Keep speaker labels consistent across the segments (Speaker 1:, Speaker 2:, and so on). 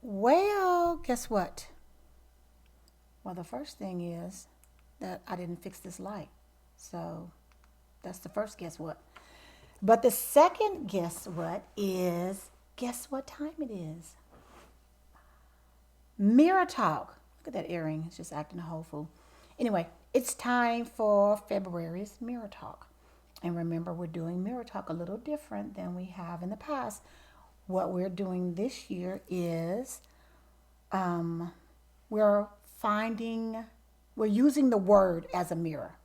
Speaker 1: Well, guess what? Well, the first thing is that I didn't fix this light. So that's the first guess what. But the second guess what is guess what time it is? Mirror talk. Look at that earring. It's just acting a whole fool. Anyway, it's time for February's mirror talk. And remember, we're doing mirror talk a little different than we have in the past. What we're doing this year is um, we're finding, we're using the word as a mirror.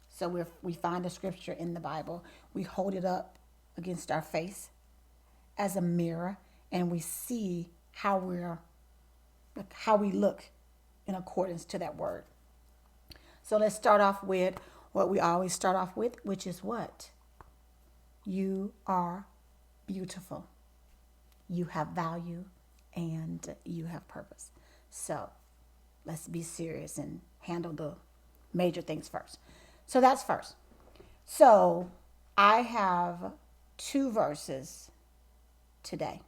Speaker 1: So we find a scripture in the Bible, we hold it up against our face as a mirror, and we see how we look in accordance to that word. So let's start off with what we always start off with, which is what? You are beautiful. You have value and you have purpose. So let's be serious and handle the major things first. So that's first. So I have two verses today.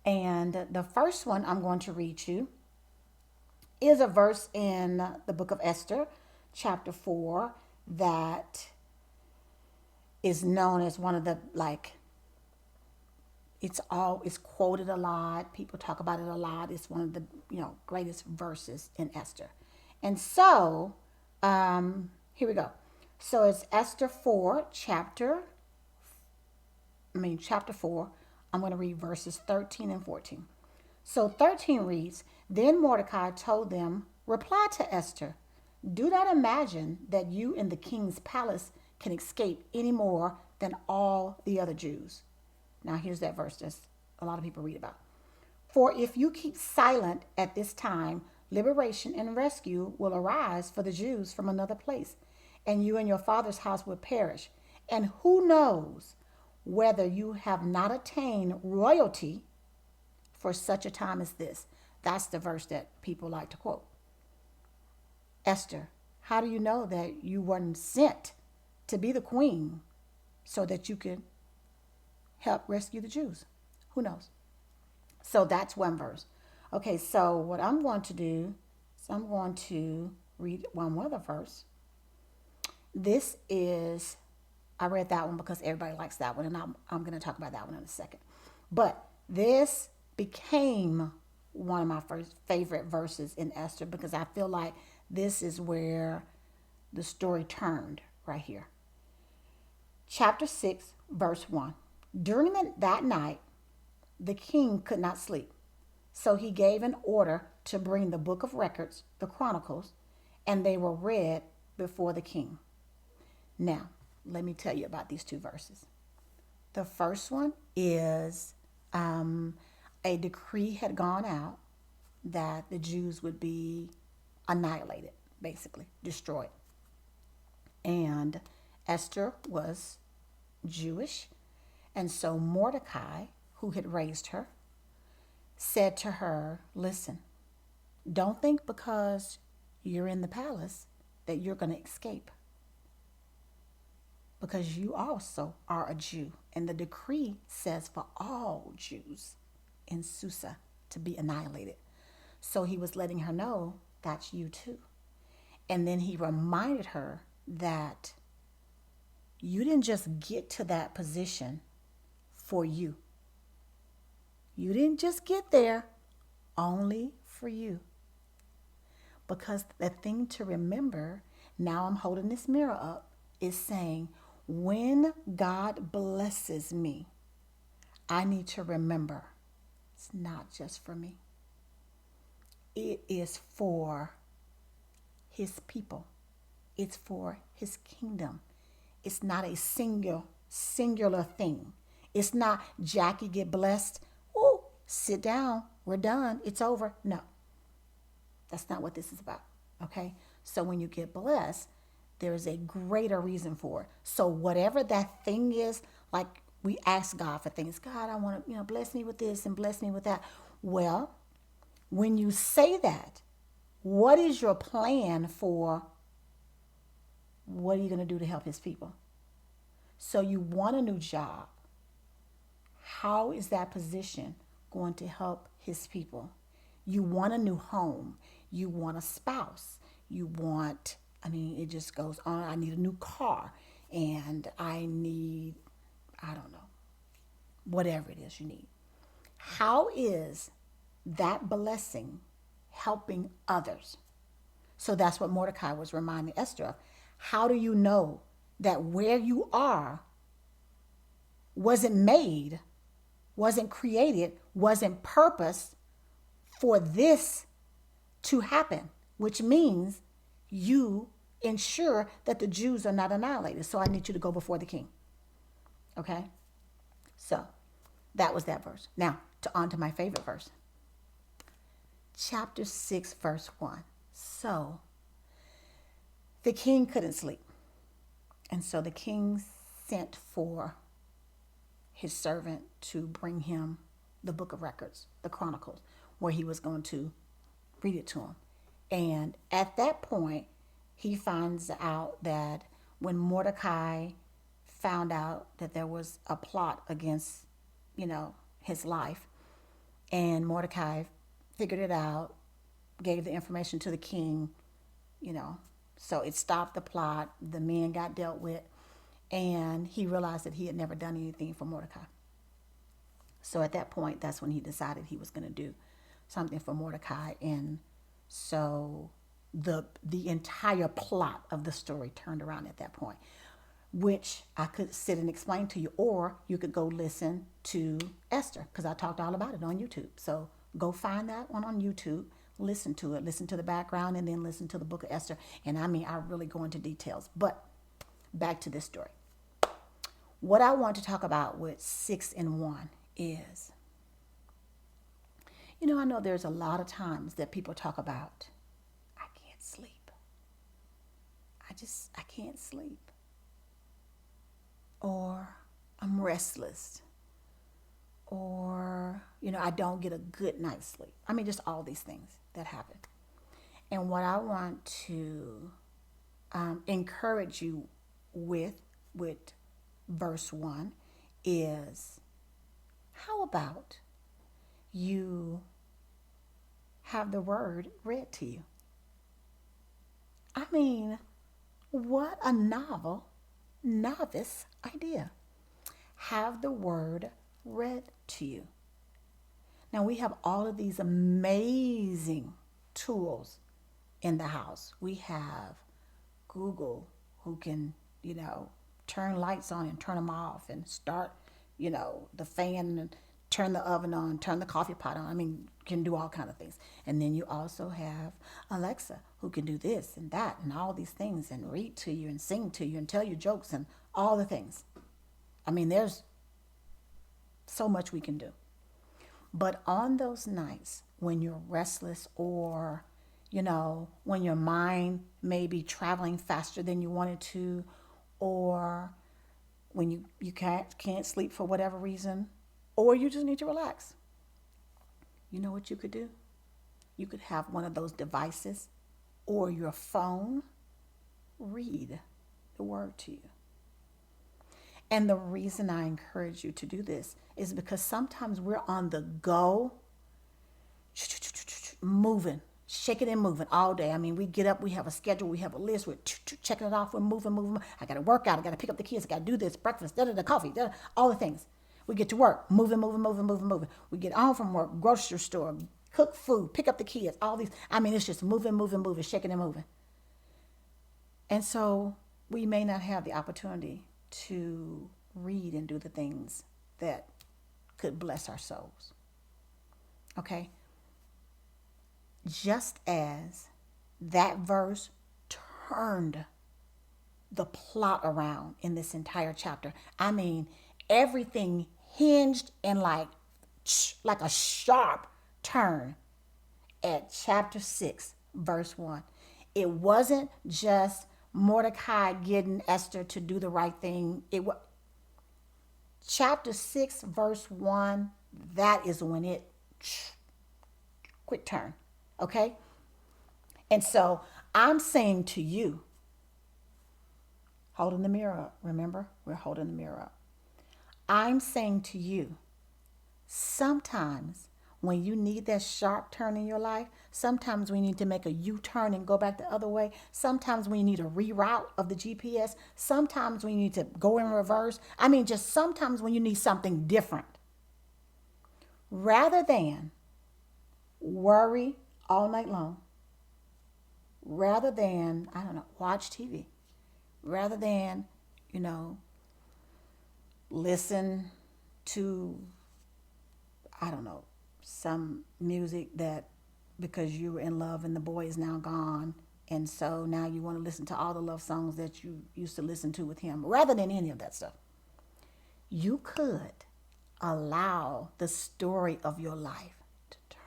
Speaker 1: And the first one I'm going to read you is a verse in the book of Esther, chapter 4, that is known as one of the it's quoted a lot. People talk about it a lot. It's one of the greatest verses in Esther. And so here we go. So it's Esther 4, chapter 4. I'm going to read verses 13 and 14. So 13 reads, Then Mordecai told them, Reply to Esther. Do not imagine that you in the king's palace can escape any more than all the other Jews. Now here's that verse that a lot of people read about. For if you keep silent at this time, liberation and rescue will arise for the Jews from another place, and you and your father's house will perish. And who knows whether you have not attained royalty for such a time as this. That's the verse that people like to quote. Esther, how do you know that you weren't sent to be the queen so that you could help rescue the Jews? Who knows? So that's one verse. Okay, so what I'm going to do is I'm going to read one other verse. This is, I read that one because everybody likes that one, and I'm going to talk about that one in a second. But this became one of my first favorite verses in Esther because I feel like this is where the story turned right here. Chapter 6, verse 1. During that night, the king could not sleep. So he gave an order to bring the book of records, the Chronicles, and they were read before the king. Now, let me tell you about these two verses. The first one is a decree had gone out that the Jews would be annihilated, basically, destroyed. And Esther was Jewish. And so Mordecai, who had raised her, said to her, Listen, don't think because you're in the palace that you're going to escape. Because you also are a Jew. And the decree says for all Jews in Susa to be annihilated. So he was letting her know that's you too. And then he reminded her that you didn't just get to that position for you. You didn't just get there only for you. Because the thing to remember, now I'm holding this mirror up, is saying, when God blesses me, I need to remember it's not just for me. It is for his people. It's for his kingdom. It's not a singular thing. It's not Jackie get blessed. Oh, sit down. We're done. It's over. No, that's not what this is about. Okay. So when you get blessed, there is a greater reason for it. So whatever that thing is, like we ask God for things. God, I want to, bless me with this and bless me with that. Well, when you say that, what is your plan for what are you going to do to help his people? So you want a new job. How is that position going to help his people. You want a new home. You want a spouse. You want, I mean, it just goes on. I need a new car. And I need, I don't know, whatever it is you need. How is that blessing helping others? So that's what Mordecai was reminding Esther of. How do you know that where you are wasn't made, wasn't created, wasn't purposed for this to happen? Which means you ensure that the Jews are not annihilated. So I need you to go before the king. Okay? So that was that verse. Now, on to my favorite verse. Chapter 6, verse 1. So the king couldn't sleep. And so the king sent for his servant to bring him the book of records, the Chronicles, where he was going to read it to him. And at that point, he finds out that when Mordecai found out that there was a plot against, his life, and Mordecai figured it out, gave the information to the king, so it stopped the plot. The men got dealt with, and he realized that he had never done anything for Mordecai. So at that point, that's when he decided he was going to do something for Mordecai. And so the entire plot of the story turned around at that point, which I could sit and explain to you, or you could go listen to Esther, because I talked all about it on YouTube. So go find that one on YouTube, listen to it, listen to the background, and then listen to the book of Esther. And I mean, I really go into details. But back to this story. What I want to talk about with 6 and 1 is, I know there's a lot of times that people talk about, I can't sleep. I can't sleep. Or I'm restless. Or, I don't get a good night's sleep. I mean, just all these things that happen. And what I want to encourage you with verse 1 is, how about you have the word read to you? I mean, what a novice idea. Have the word read to you. Now, we have all of these amazing tools in the house. We have Google, who can, turn lights on and turn them off, and start, the fan, and turn the oven on, turn the coffee pot on. I mean, can do all kind of things. And then you also have Alexa, who can do this and that and all these things, and read to you and sing to you and tell you jokes and all the things. I mean, there's so much we can do. But on those nights when you're restless, or, when your mind may be traveling faster than you wanted to, or when you can't sleep for whatever reason, or you just need to relax, you know what you could do? You could have one of those devices or your phone read the word to you. And the reason I encourage you to do this is because sometimes we're on the go, moving, shaking and moving all day. I mean, we get up, we have a schedule, we have a list, we're checking it off, we're moving. I got to work out, I got to pick up the kids, I got to do this, breakfast, coffee, all the things. We get to work, moving. We get home from work, grocery store, cook food, pick up the kids, all these. I mean, it's just moving, shaking and moving. And so we may not have the opportunity to read and do the things that could bless our souls. Okay? Just as that verse turned the plot around in this entire chapter. I mean, everything hinged in like a sharp turn at chapter 6, verse 1. It wasn't just Mordecai getting Esther to do the right thing. It was chapter 6, verse 1. That is when it quick turn. Okay? And so I'm saying to you, holding the mirror up. Remember, we're holding the mirror up. I'm saying to you, sometimes when you need that sharp turn in your life, sometimes we need to make a U-turn and go back the other way. Sometimes we need a reroute of the GPS. Sometimes we need to go in reverse. I mean, just sometimes when you need something different. Rather than worry all night long, rather than, I don't know, watch TV, rather than, you know, listen to, I don't know, some music that because you were in love and the boy is now gone. And so now you want to listen to all the love songs that you used to listen to with him, rather than any of that stuff. You could allow the story of your life to turn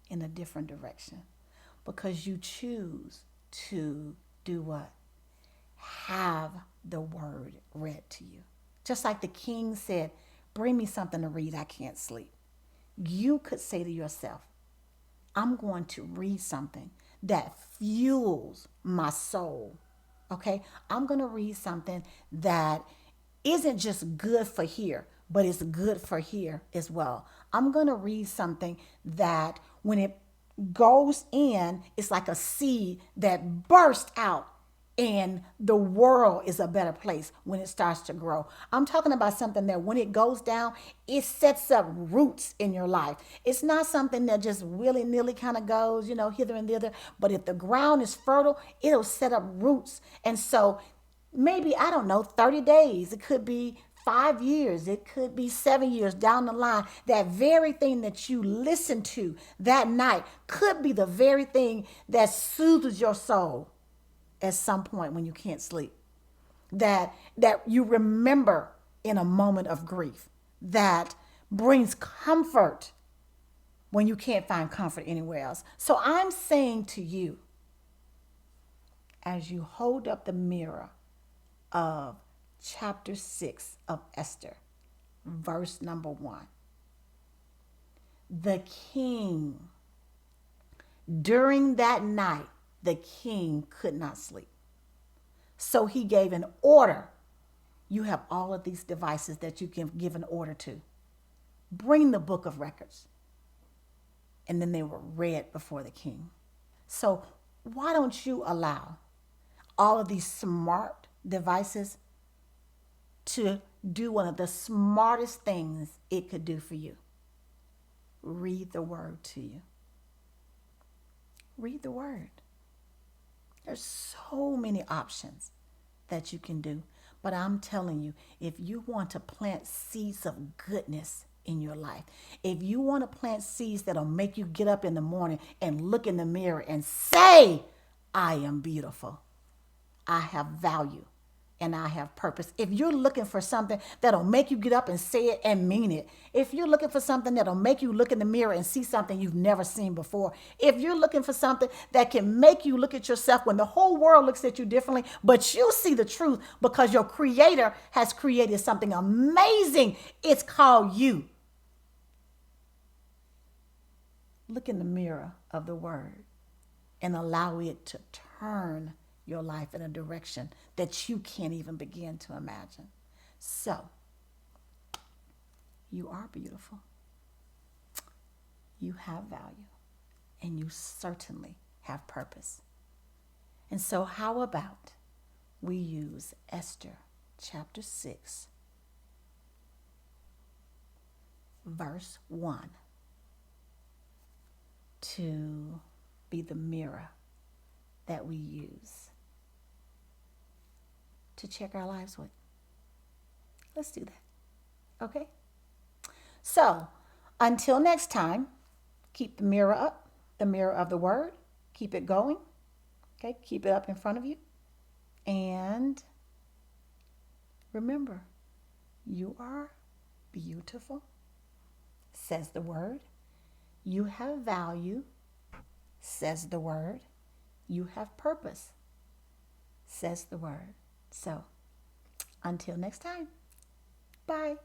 Speaker 1: in a different direction because you choose to do what? Have the word read to you. Just like the king said, bring me something to read, I can't sleep. You could say to yourself, I'm going to read something that fuels my soul. Okay? I'm going to read something that isn't just good for here, but it's good for here as well. I'm going to read something that when it goes in, it's like a seed that bursts out and the world is a better place when it starts to grow. I'm talking about something that when it goes down, it sets up roots in your life. It's not something that just willy-nilly kind of goes, hither and thither. But if the ground is fertile, it'll set up roots. And so maybe, I don't know, 30 days. It could be 5 years. It could be 7 years down the line. That very thing that you listen to that night could be the very thing that soothes your soul at some point when you can't sleep, that you remember in a moment of grief, that brings comfort when you can't find comfort anywhere else. So I'm saying to you, as you hold up the mirror of chapter 6 of Esther, verse number 1, the king, during that night, the king could not sleep. So he gave an order. You have all of these devices that you can give an order to. Bring the book of records. And then they were read before the king. So why don't you allow all of these smart devices to do one of the smartest things it could do for you? Read the word to you. Read the word. There's so many options that you can do. But I'm telling you, if you want to plant seeds of goodness in your life, if you want to plant seeds that'll make you get up in the morning and look in the mirror and say, I am beautiful, I have value, and I have purpose. If you're looking for something that'll make you get up and say it and mean it, if you're looking for something that'll make you look in the mirror and see something you've never seen before, if you're looking for something that can make you look at yourself when the whole world looks at you differently, but you see the truth because your creator has created something amazing, it's called you. Look in the mirror of the word and allow it to turn your life in a direction that you can't even begin to imagine. So, you are beautiful. You have value. And you certainly have purpose. And so how about we use Esther chapter 6, verse 1 to be the mirror that we use to check our lives with. Let's do that. Okay? So, until next time, keep the mirror up, the mirror of the word. Keep it going. Okay? Keep it up in front of you. And remember, you are beautiful, says the word. You have value, says the word. You have purpose, says the word. So, until next time, bye.